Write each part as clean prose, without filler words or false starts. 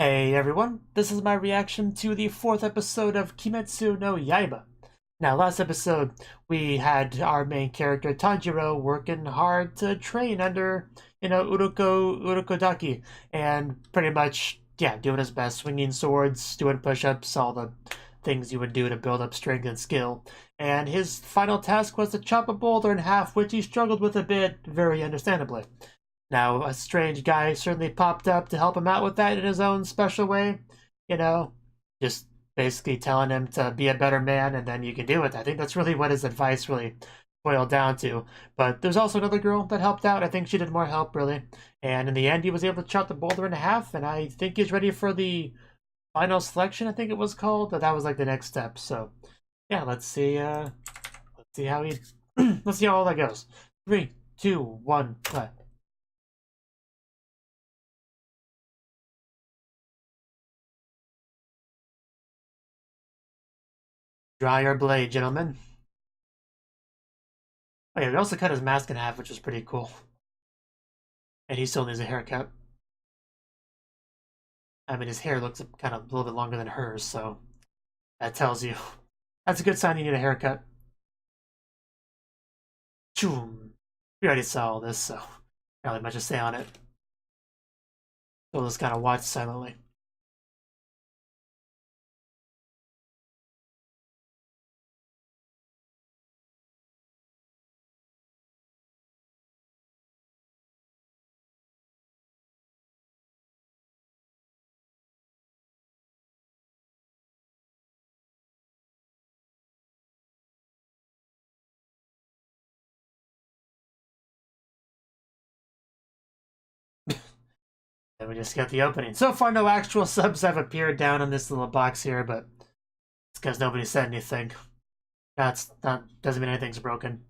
Hey everyone, this is my reaction to the fourth episode of Kimetsu no Yaiba. Now, last episode, we had our main character Tanjiro working hard to train under, Urokodaki, and pretty much, yeah, doing his best, swinging swords, doing push-ups, all the things you would do to build up strength and skill. And his final task was to chop a boulder in half, which he struggled with a bit, very understandably. Now, a strange guy certainly popped up to help him out with that in his own special way. You know, just basically telling him to be a better man and then you can do it. I think that's really what his advice really boiled down to. But there's also another girl that helped out. I think she did more help, really. And in the end, he was able to chop the boulder in half, and I think he's ready for the final selection, I think it was called. But that was like the next step. So, yeah, let's see how he, let's see how all that goes. 3, 2, 1, play. Dry your blade, gentlemen. Oh yeah, we also cut his mask in half, which was pretty cool. And he still needs a haircut. I mean, his hair looks kind of a little bit longer than hers, so that tells you. That's a good sign you need a haircut. Choom. We already saw all this, so not really much to say on it. So we'll just kind of watch silently. And we just got the opening. So far, no actual subs have appeared down in this little box here, but it's because nobody said anything. That's not doesn't mean anything's broken.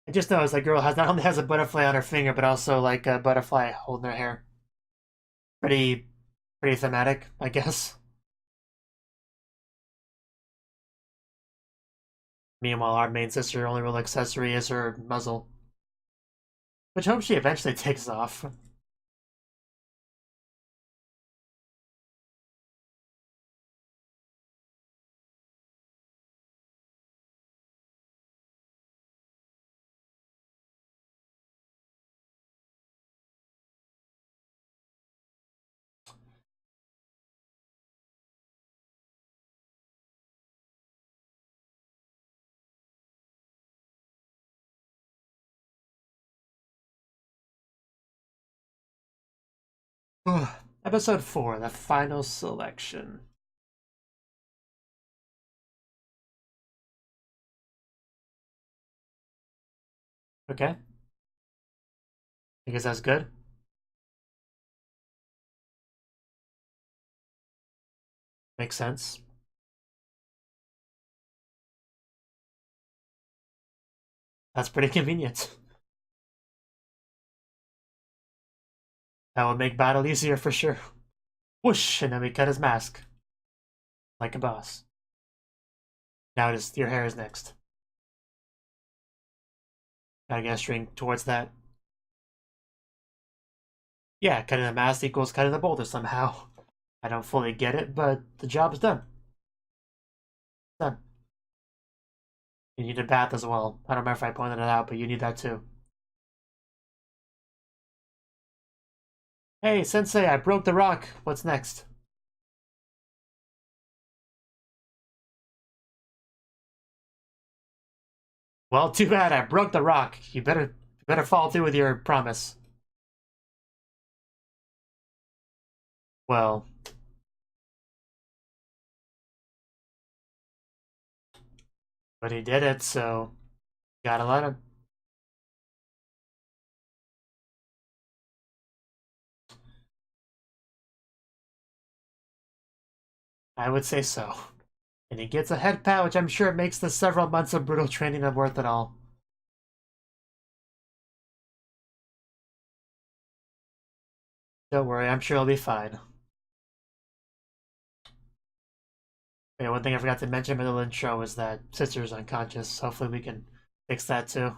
I just noticed that girl has not only has a butterfly on her finger, but also like a butterfly holding her hair. Pretty, pretty thematic, I guess. Meanwhile, our main sister only real accessory is her muzzle, which I hope she eventually takes off. Episode 4, the final selection. Okay, I guess that's good. Makes sense. That's pretty convenient. That would make battle easier for sure. Whoosh, and then we cut his mask. Like a boss. Now just your hair is next. Gotta get a string towards that. Yeah, cutting the mask equals cutting the boulder somehow. I don't fully get it, but the job's done. Done. You need a bath as well. I don't remember if I pointed it out, but you need that too. Hey, Sensei, I broke the rock. What's next? Well, too bad I broke the rock. You better follow through with your promise. Well, but he did it, so gotta let him. I would say so. And he gets a head pat, which I'm sure makes the several months of brutal training worth it all. Don't worry, I'm sure he'll be fine. Yeah, one thing I forgot to mention in the intro was that Sister's unconscious. Hopefully we can fix that too.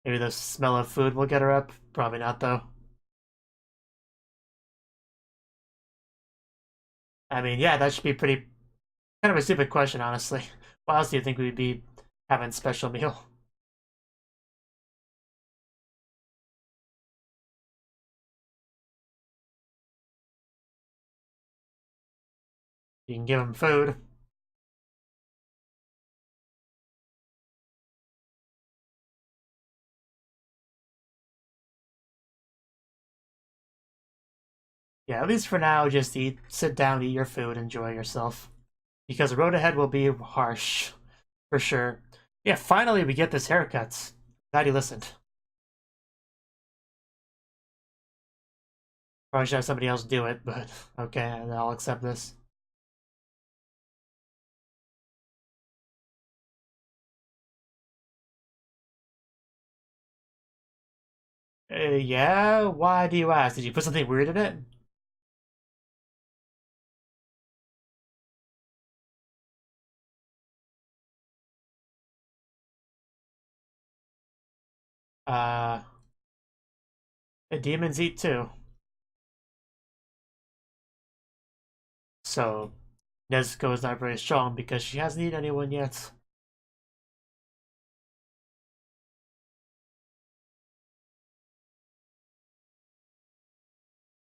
Maybe the smell of food will get her up. Probably not, though. I mean, yeah, that should be pretty kind of a stupid question, honestly. Why else do you think we'd be having special meal? You can give him food. Yeah, at least for now, just eat, sit down, eat your food, enjoy yourself. Because the road ahead will be harsh, for sure. Yeah, finally we get this haircut. Glad you listened. Probably should have somebody else do it, but okay, I'll accept this. Yeah? Why do you ask? Did you put something weird in it? Uh, demons eat too. So, Nezuko is not very strong because she hasn't eaten anyone yet.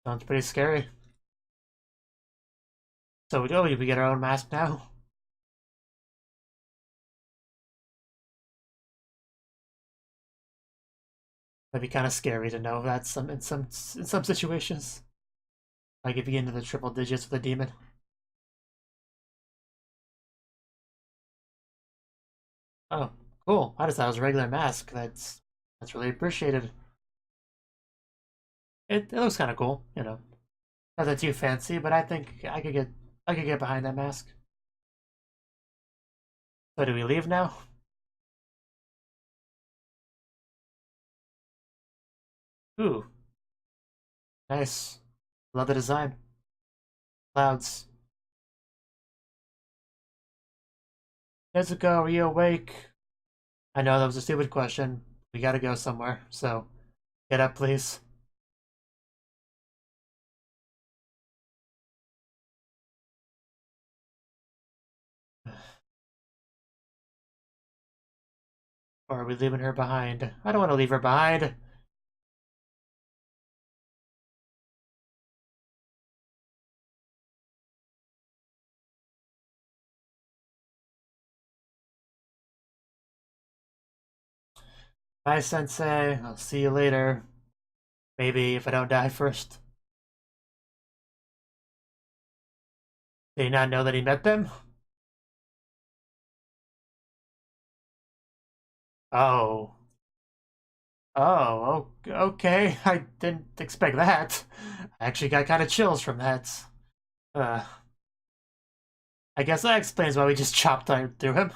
Sounds pretty scary. So, we get our own mask now? That'd be kind of scary to know that in some situations. Like if you get into the triple digits with a demon. Oh, cool. I just thought it was a regular mask. That's really appreciated. It looks kind of cool, you know. Nothing too fancy, but I think I could get behind that mask. So do we leave now? Ooh, nice. Love the design. Clouds. Nezuko, are you awake? I know that was a stupid question. We gotta go somewhere, so get up, please. Or are we leaving her behind? I don't want to leave her behind. Bye, Sensei. I'll see you later. Maybe if I don't die first. Did he not know that he met them? Oh. Oh, okay. I didn't expect that. I actually got kind of chills from that. Uh, I guess that explains why we just chopped through him.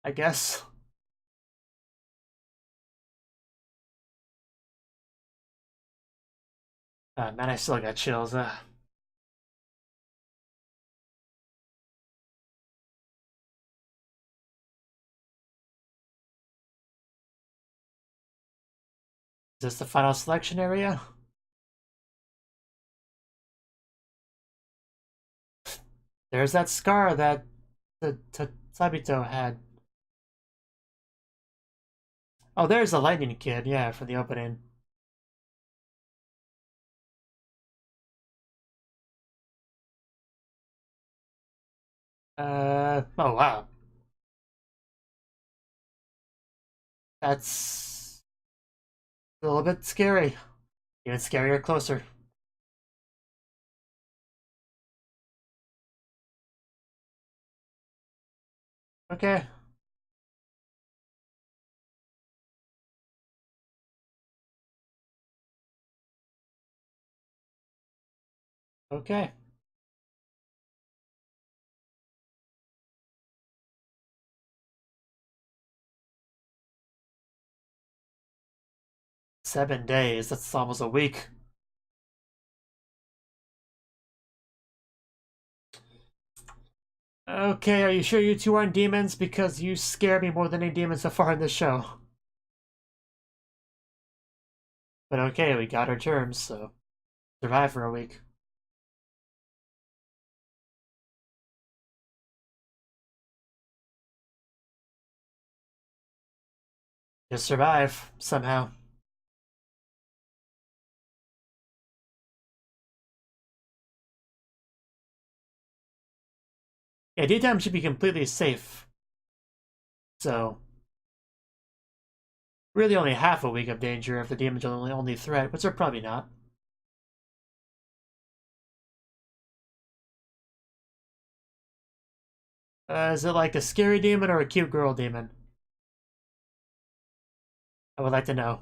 I guess. Man, I still got chills. Is this the final selection area? There's that scar that the Sabito had. Oh, there's the lightning kid. Yeah, from the opening. Oh wow. That's a little bit scary. Even scarier closer. Okay. Okay. $7 days, that's almost a week. Okay, are you sure you two aren't demons? Because you scare me more than any demons so far in this show. But okay, we got our terms, so survive for a week. Just survive, somehow. Yeah, daytime should be completely safe. So, really only half a week of danger if the demons are the only threat, which they're probably not. Is it like a scary demon or a cute girl demon? I would like to know.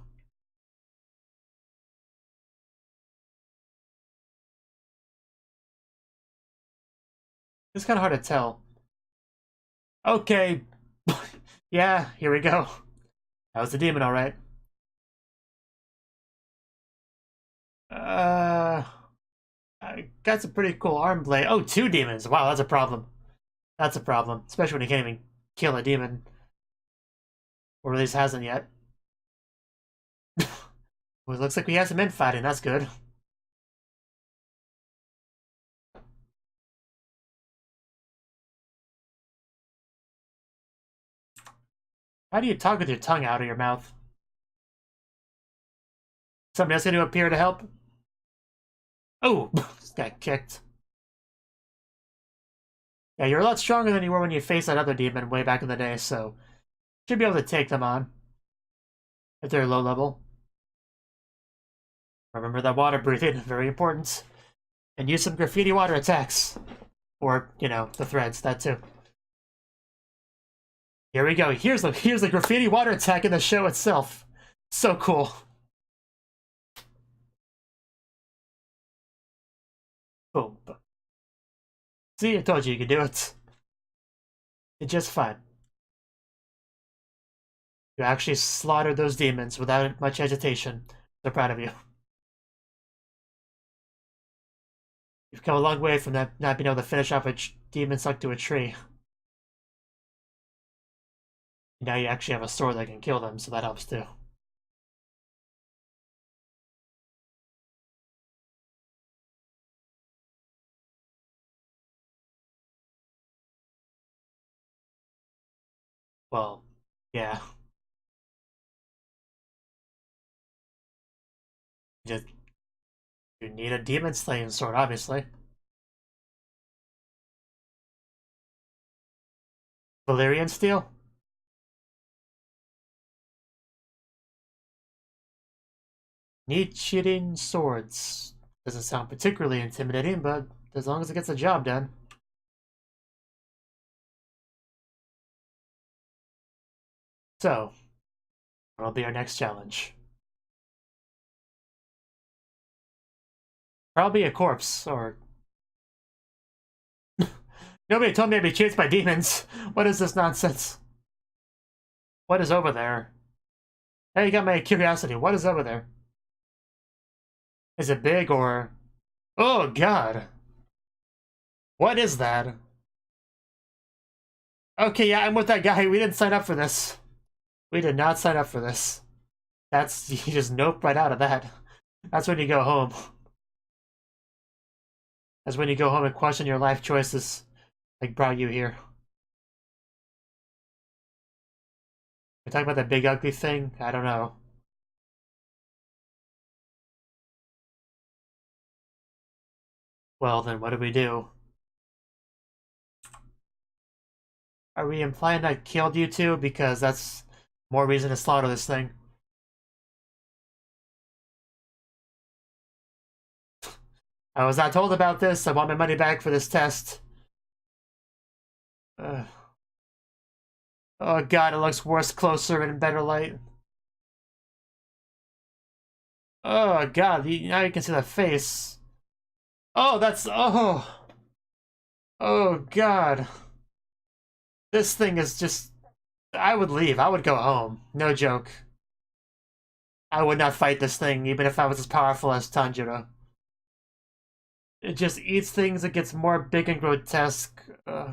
It's kind of hard to tell. Okay. Yeah, here we go. That was the demon, alright. Uh, I got some pretty cool arm blade. Oh, two demons. Wow, that's a problem. That's a problem, especially when you can't even kill a demon. Or at least hasn't yet. Well, it looks like we have some infighting, that's good. How do you talk with your tongue out of your mouth? Somebody else gonna appear to help? Oh, just got kicked. Yeah, you're a lot stronger than you were when you faced that other demon way back in the day, so should be able to take them on. If they're low level. Remember that water breathing, very important. And use some graffiti water attacks. Or, you know, the threads, that too. Here we go. Here's the graffiti water attack in the show itself. So cool. Boom. See, I told you could do it. It's just fine. You actually slaughtered those demons without much hesitation. They're proud of you. You've come a long way from that not being able to finish off a demon stuck to a tree. Now you actually have a sword that can kill them, so that helps too. Well, yeah. Just, you need a demon slaying sword, obviously. Valyrian steel? Need shooting swords. Doesn't sound particularly intimidating, but as long as it gets the job done. So, what'll be our next challenge? Probably a corpse, or... Nobody told me I'd be chased by demons. What is this nonsense? What is over there? Hey, you got my curiosity. What is over there? Is it big or... Oh, God. What is that? Okay, yeah, I'm with that guy. We didn't sign up for this. We did not sign up for this. That's... You just nope right out of that. That's when you go home. That's when you go home and question your life choices. Like brought you here. We're talking about that big ugly thing? I don't know. Well, then what do we do? Are we implying I killed you two? Because that's more reason to slaughter this thing. I was not told about this. I want my money back for this test. Oh god, it looks worse closer and in better light. Oh god, now you can see the face. Oh, that's... Oh. Oh, God. This thing is just... I would leave. I would go home. No joke. I would not fight this thing, even if I was as powerful as Tanjiro. It just eats things, it gets more big and grotesque. Uh,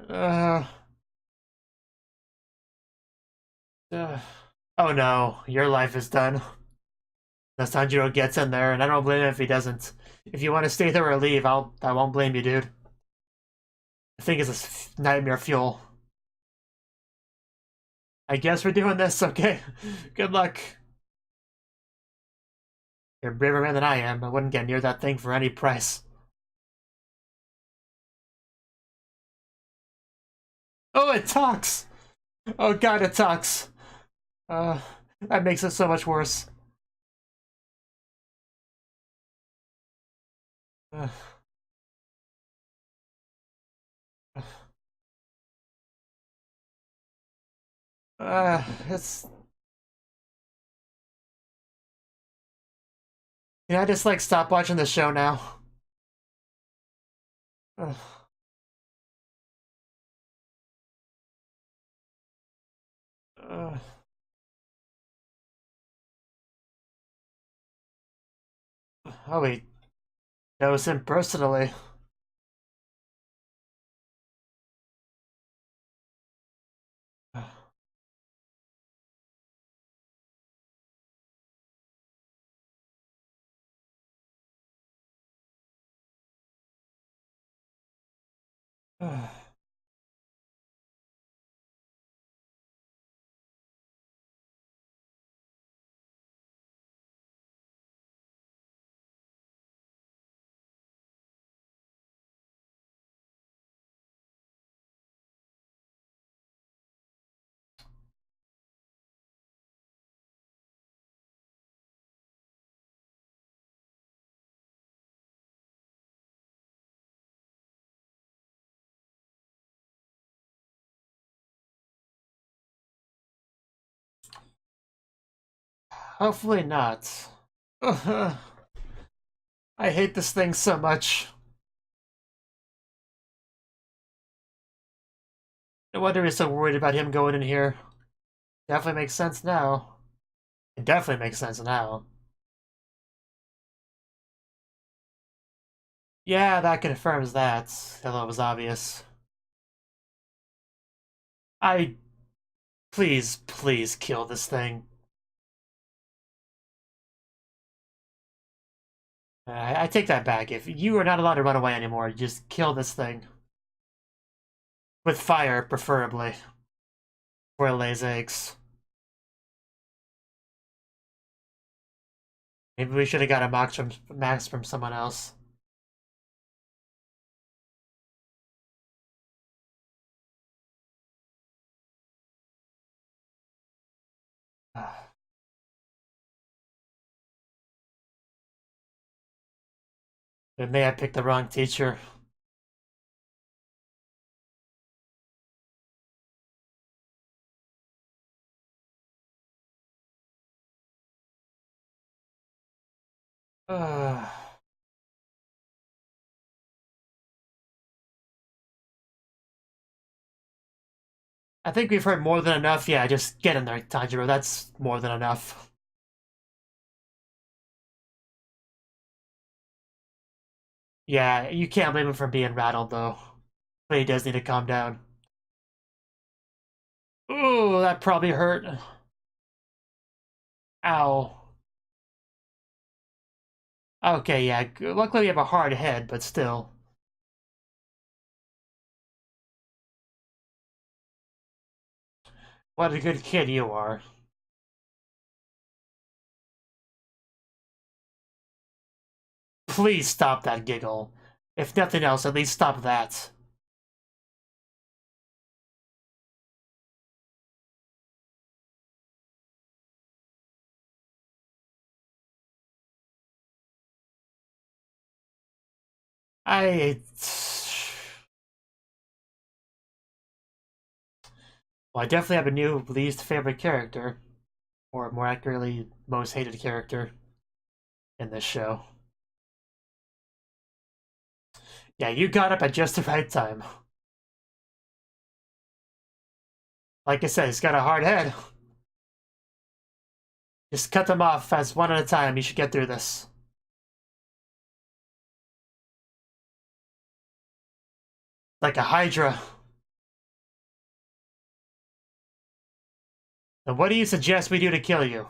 uh, oh no, your life is done. As Tanjiro gets in there, and I don't blame him if he doesn't. If you want to stay there or leave, I won't blame you, dude. The thing is a nightmare fuel. I guess we're doing this, okay? Good luck. You're a braver man than I am. I wouldn't get near that thing for any price. Oh, it talks! Oh god, it talks. Uh, that makes it so much worse. Uh, it's... Can I just, like, stop watching the show now? Uh, uh, oh, he knows him personally. Hopefully not. I hate this thing so much. No wonder he's so worried about him going in here. Definitely makes sense now. It definitely makes sense now. Yeah, that confirms that. Although it was obvious. I... Please, please kill this thing. I take that back. If you are not allowed to run away anymore, just kill this thing. With fire, preferably. Where it lays eggs. Maybe we should have got a max from someone else. But may I picked the wrong teacher. I think we've heard more than enough. Yeah, just get in there, Tanjiro. That's more than enough. Yeah, you can't blame him for being rattled, though. But he does need to calm down. Ooh, that probably hurt. Ow. Okay, yeah. Luckily we have a hard head, but still. What a good kid you are. Please stop that giggle. If nothing else, at least stop that. I... Well, I definitely have a new least favorite character. Or more accurately, most hated character. in this show. Yeah, you got up at just the right time. Like I said, he's got a hard head. Just cut them off as one at a time. You should get through this. Like a Hydra. And what do you suggest we do to kill you?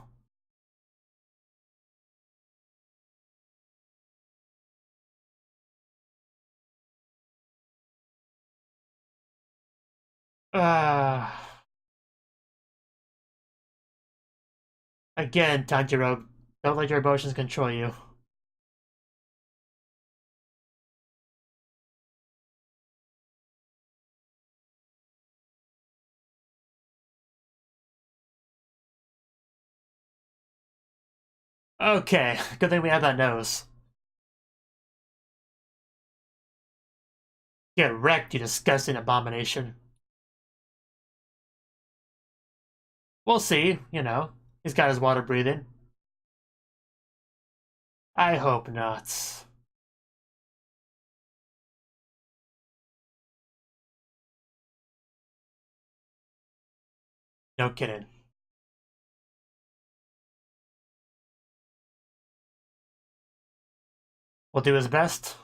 Again, Tanjiro, don't let your emotions control you. Okay, good thing we have that nose. Get wrecked, you disgusting abomination. We'll see, you know. He's got his water breathing. I hope not. No kidding. We'll do his best.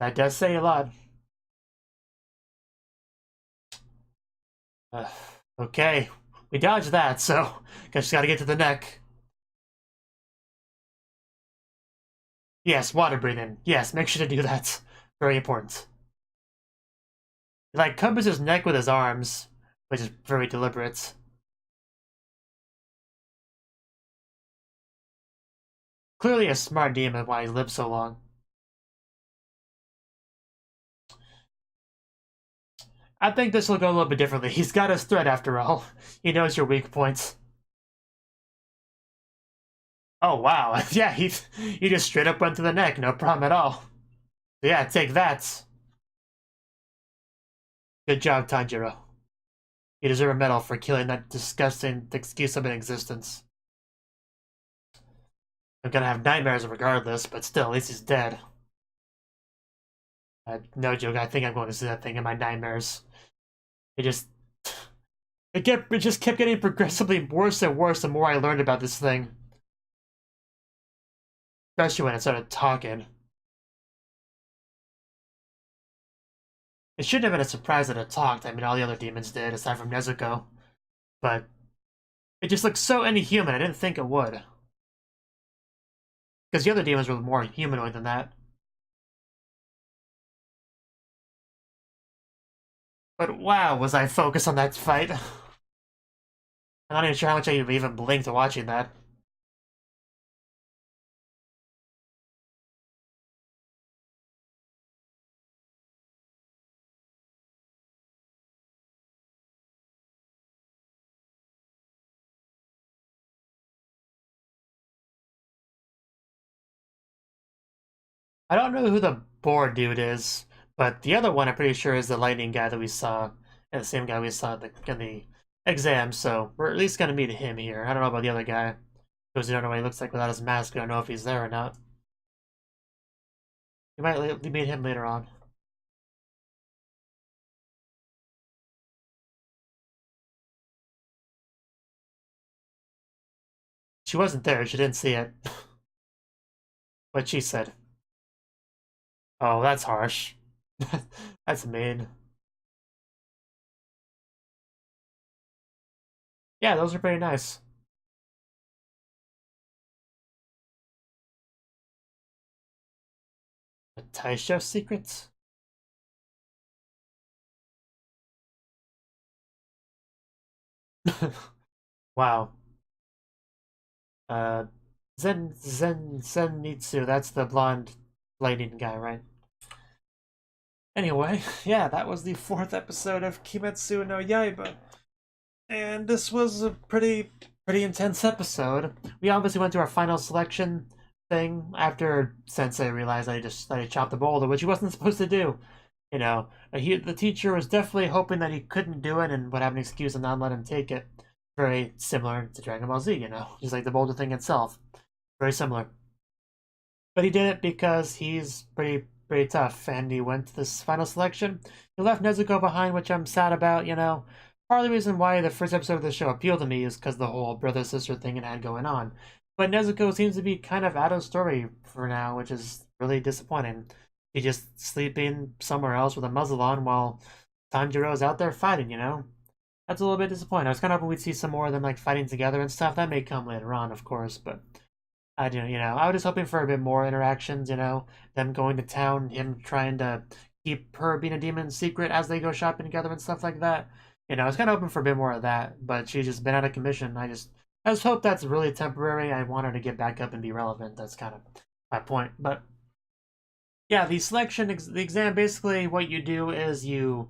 That does say a lot. Okay, we dodged that, so guess gotta get to the neck. Yes, water breathing. Yes, make sure to do that. Very important. He, like, covers his neck with his arms, which is very deliberate. Clearly a smart demon why he lived so long. I think this will go a little bit differently. He's got his threat after all. He knows your weak points. Oh wow, yeah, he just straight up went to the neck, no problem at all. Yeah, take that. Good job, Tanjiro. You deserve a medal for killing that disgusting excuse of an existence. I'm gonna have nightmares regardless, but still, at least he's dead. No joke, I think I'm going to see that thing in my nightmares. It just... It just kept getting progressively worse and worse the more I learned about this thing. Especially when it started talking. It shouldn't have been a surprise that it talked. I mean, all the other demons did, aside from Nezuko. But it just looked so inhuman, I didn't think it would. Because the other demons were more humanoid than that. But wow, was I focused on that fight. I'm not even sure how much I even blinked watching that. I don't know who the boar dude is, but the other one I'm pretty sure is the lightning guy that we saw, and the same guy we saw in the exam, so we're at least gonna meet him here. I don't know about the other guy, because we don't know what he looks like without his mask. We don't know if he's there or not. We might meet him later on. She wasn't there, she didn't see it. What she said. Oh, that's harsh. That's mean. Yeah, those are pretty nice. The Taisho secrets? Wow. Uh, Zenitsu, that's the blonde lightning guy, right? Anyway, yeah, that was the 4th episode of Kimetsu no Yaiba. And this was a pretty intense episode. We obviously went to our final selection thing after Sensei realized that he chopped the boulder, which he wasn't supposed to do. You know, the teacher was definitely hoping that he couldn't do it and would have an excuse and not let him take it. very similar to Dragon Ball Z, you know, just like the boulder thing itself. Very similar. But he did it because he's pretty tough, and he went to this final selection. He left Nezuko behind, which I'm sad about, you know. Part of the reason why the first episode of the show appealed to me is because the whole brother-sister thing it had going on. But Nezuko seems to be kind of out of story for now, which is really disappointing. He's just sleeping somewhere else with a muzzle on while Tanjiro's out there fighting, you know? That's a little bit disappointing. I was kind of hoping we'd see some more of them like fighting together and stuff. That may come later on, of course, but I don't, you know, I was just hoping for a bit more interactions, you know, them going to town, him trying to keep her being a demon secret as they go shopping together and stuff like that. You know, I was kind of hoping for a bit more of that, but she's just been out of commission. I just hope that's really temporary. I want her to get back up and be relevant. That's kind of my point. But yeah, the selection, the exam, basically what you do is you,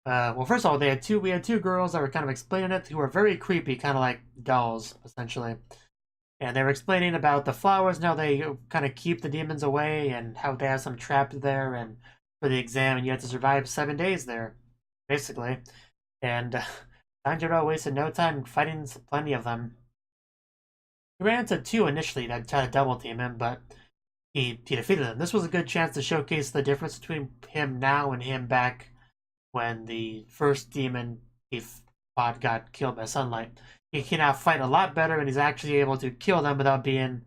well, first of all, we had two girls that were kind of explaining it who were very creepy, kind of like dolls, essentially. And they were explaining about the flowers and how they kind of keep the demons away and how they have some trapped there and for the exam and you have to survive 7 days there, basically. And Tanjiro wasted no time fighting plenty of them. He ran into two initially to try to double team him, but he defeated them. This was a good chance to showcase the difference between him now and him back when the first demon he fought got killed by sunlight. He can now fight a lot better, and he's actually able to kill them without being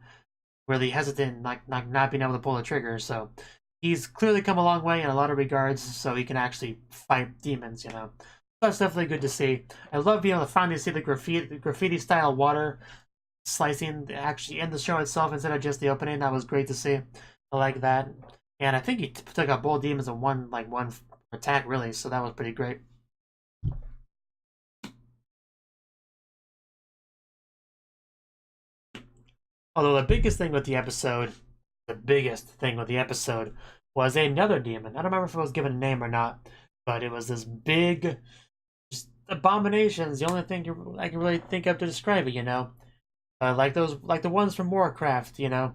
really hesitant, like not being able to pull the trigger. So he's clearly come a long way in a lot of regards, so he can actually fight demons, you know. That's definitely good to see. I love being able to finally see the graffiti style water slicing actually in the show itself instead of just the opening. That was great to see. I like that. And I think he took out both demons in one attack, really, so that was pretty great. Although the biggest thing with the episode was another demon. I don't remember if it was given a name or not, but it was this big, just abominations. The only thing I can really think of to describe it, you know, like the ones from Warcraft, you know,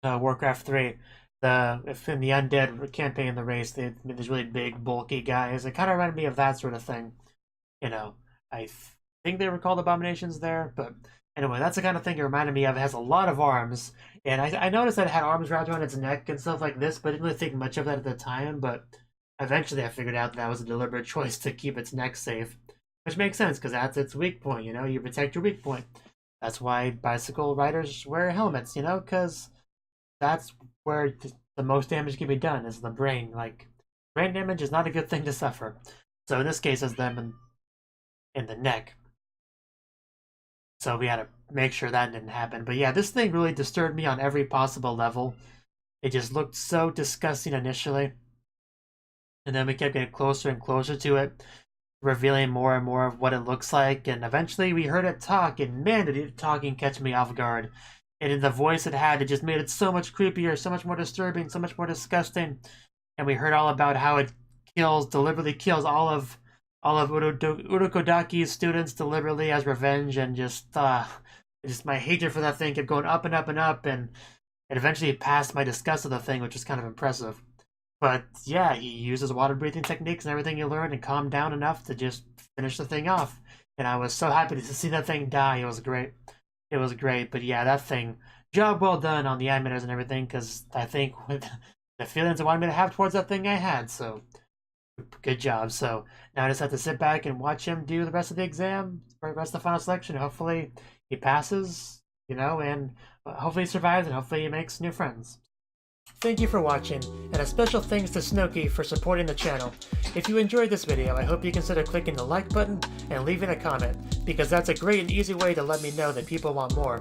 Warcraft 3. If in the Undead campaign, the race, they made these really big, bulky guys. It kind of reminded me of that sort of thing, you know. I think they were called abominations there, but anyway, that's the kind of thing it reminded me of. It has a lot of arms, and I noticed that it had arms wrapped around its neck and stuff like this, but I didn't really think much of that at the time, but eventually I figured out that was a deliberate choice to keep its neck safe, which makes sense, because that's its weak point, you know? You protect your weak point. That's why bicycle riders wear helmets, you know? Because that's where the most damage can be done, is the brain. Like, brain damage is not a good thing to suffer. So in this case, it's them in the neck. So we had to make sure that didn't happen. But yeah, this thing really disturbed me on every possible level. It just looked so disgusting initially. And then we kept getting closer and closer to it, revealing more and more of what it looks like. And eventually we heard it talk, and man, did it talking catch me off guard. And in the voice it had, it just made it so much creepier, so much more disturbing, so much more disgusting. And we heard all about how it deliberately kills all of Urokodaki's students deliberately as revenge, and just my hatred for that thing kept going up and up and up, and it eventually passed my disgust of the thing, which was kind of impressive. But yeah, he uses water breathing techniques and everything he learned and calmed down enough to just finish the thing off. And I was so happy to see that thing die. It was great. It was great. But yeah, that thing, job well done on the animators and everything, because I think with the feelings I wanted me to have towards that thing I had, so good job. So now I just have to sit back and watch him do the rest of the exam, the rest of the final selection. Hopefully he passes, you know, and hopefully he survives, and hopefully he makes new friends. Thank you for watching, and a special thanks to Cnouki for supporting the channel. If you enjoyed this video, I hope you consider clicking the like button and leaving a comment, because that's a great and easy way to let me know that people want more.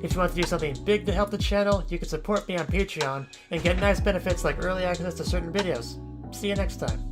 If you want to do something big to help the channel, you can support me on Patreon and get nice benefits like early access to certain videos. See you next time.